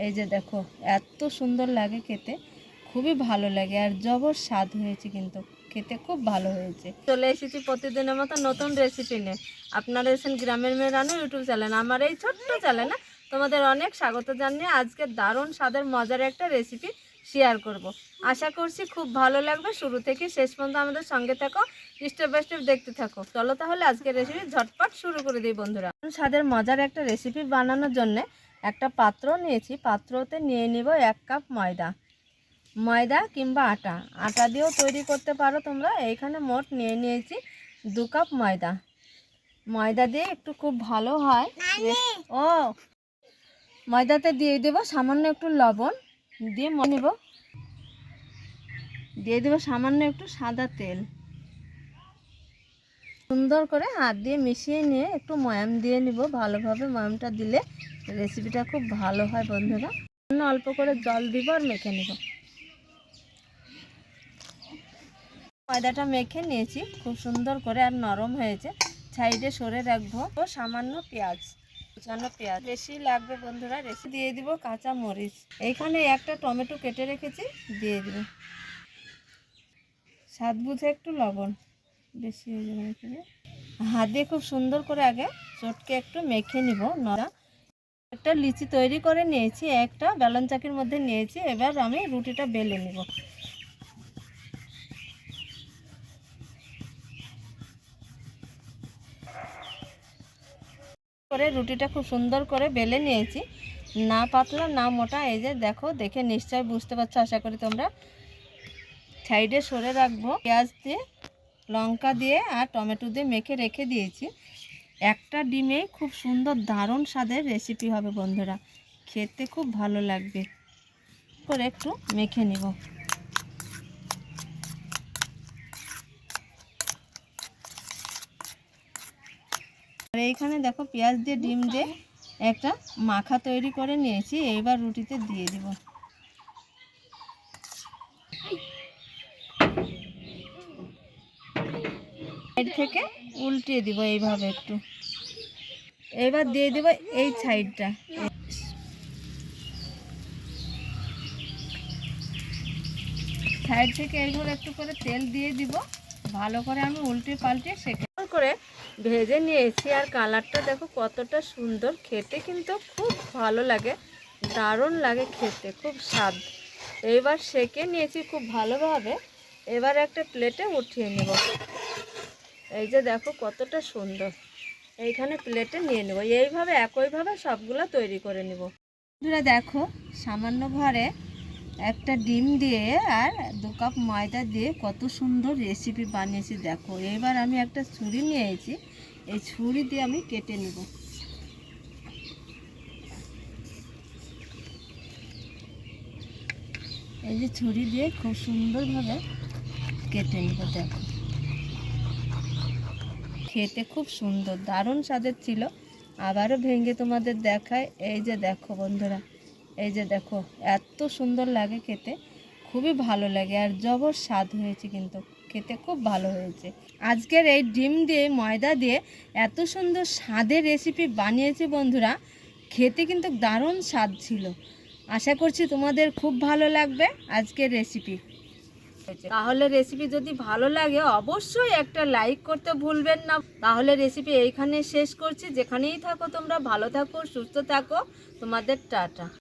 এই যে দেখো এত সুন্দর লাগে খেতে, খুবই ভালো লাগে আর জবর স্বাদ হয়েছে, কিন্তু খেতে খুব ভালো হয়েছে। চলে এসেছি প্রতিদিনের মতো নতুন রেসিপি নিয়ে। আপনারা এসেছেন গ্রামের মেয়ে রানু ইউটিউব চ্যানেল। আমার এই ছোট্ট চ্যানেলে তোমাদের অনেক স্বাগত জানিয়ে আজকে দারুণ স্বাদের মজার একটা রেসিপি শেয়ার করব। আশা করছি খুব ভালো লাগবে। শুরু থেকে শেষ পর্যন্ত আমাদের সঙ্গে থাকো, স্টেপ বাই স্টেপ দেখতে থাকো। চলো তাহলে আজকের রেসিপি ঝটপট শুরু করে দিই বন্ধুরা। স্বাদের মজার একটা রেসিপি বানানোর জন্য একটা পাত্র নিয়েছি। পাত্রতে নিয়ে নিব 1 কাপ ময়দা কিংবা আটা দিয়েও তৈরি করতে পারো তোমরা। এইখানে মোট নিয়ে নিয়েছি 2 কাপ ময়দা দিয়ে একটু খুব ভালো হয়। ও ময়দাতে দিয়ে দেবো সামান্য একটু লবণ, দিয়ে দেবো সামান্য একটু সাদা তেল। সুন্দর করে হাত দিয়ে মিশিয়ে নিয়ে একটু ময়াম দিয়ে নিব ভালোভাবে। ময়ামটা দিলে রেসিপিটা খুব ভালো হয় বন্ধুরা। অল্প করে জল দিব আর মেখে নিব। ময়দাটা মেখে নিয়েছি খুব সুন্দর করে আর নরম হয়েছে। সাইডে সরে রাখবো। ও সামান্য পেঁয়াজ, কুচানো পেঁয়াজ বেশি লাগবে বন্ধুরা। রেসি দিয়ে দিব কাঁচা মরিচ। এইখানে একটা টমেটো কেটে রেখেছি, দিয়ে দিব। স্বাদ বুঝে একটু লবণ, বেশি হয়ে যাবে এখানে। হাত দিয়ে খুব সুন্দর করে আগে চটকে একটু মেখে নিব। একটা লিচি তৈরি করে নিয়েছি, একটা বেলন চাকির মধ্যে নিয়েছি। এবার আমি রুটিটা বেলে নিব। করে রুটিটা খুব সুন্দর করে বেলে নিয়েছি, না পাতলা না মোটা। এই যে দেখো, দেখে নিশ্চয় বুঝতে পারছো আশা করি তোমরা। সাইডে সরে রাখবো। পেঁয়াজ দিয়ে, লঙ্কা দিয়ে আর টমেটো দিয়ে মেখে রেখে দিয়েছি। একটা ডিমে খুব সুন্দর দারুণ স্বাদের রেসিপি হবে বন্ধুরা, খেতে খুব ভালো লাগবে। করে একটু মেখে নিব। আর এইখানে দেখো পেঁয়াজ দিয়ে ডিম দিয়ে একটা মাখা তৈরি করে নিয়েছি। এইবার রুটিতে দিয়ে দিব। সাইড থেকে উল্টিয়ে দিব এইভাবে একটু। এবার দিয়ে দিব এই সাইডটা। সাইড থেকে এইভাবে একটু করে তেল দিয়ে দিব। ভালো করে আমি উল্টে পাল্টে সেকে করে ভেজে নিয়েছি। আর কালারটা দেখো কতটা সুন্দর, খেতে কিন্তু খুব ভালো লাগে, দারুণ লাগে খেতে, খুব স্বাদ। এইবার সেকে নিয়েছি খুব ভালোভাবে। এবার একটা প্লেটে উঠিয়ে নেব। এই যে দেখো কতটা সুন্দর, এইখানে প্লেটে নিয়ে নেব। এইভাবে একইভাবে সবগুলো তৈরি করে নেব বন্ধুরা। দেখো সামান্য ঘরে একটা ডিম দিয়ে আর 2 কাপ ময়দা দিয়ে কত সুন্দর রেসিপি বানিয়েছি দেখো। এবার আমি একটা ছুরি নিয়েছি, এই ছুরি দিয়ে আমি কেটে নেব। এই যে ছুরি দিয়ে খুব সুন্দরভাবে কেটে নেব। দেখো খেতে খুব সুন্দর দারুণ স্বাদের ছিল। আবারও ভেঙে তোমাদের দেখায়। এই যে দেখো বন্ধুরা, এই যে দেখো এত সুন্দর লাগে খেতে, খুবই ভালো লাগে আর জবর স্বাদ হয়েছে, কিন্তু খেতে খুব ভালো হয়েছে। আজকের এই ডিম দিয়ে ময়দা দিয়ে এত সুন্দর স্বাদের রেসিপি বানিয়েছি বন্ধুরা, খেতে কিন্তু দারুণ স্বাদ ছিল। আশা করছি তোমাদের খুব ভালো লাগবে আজকের রেসিপি। তাহলে রেসিপি যদি ভালো লাগে অবশ্যই একটা লাইক করতে ভুলবেন না। তাহলে রেসিপি এইখানে শেষ করছি। যেখানেই থাকো তোমরা ভালো থাকো, সুস্থ থাকো। তোমাদের টাটা।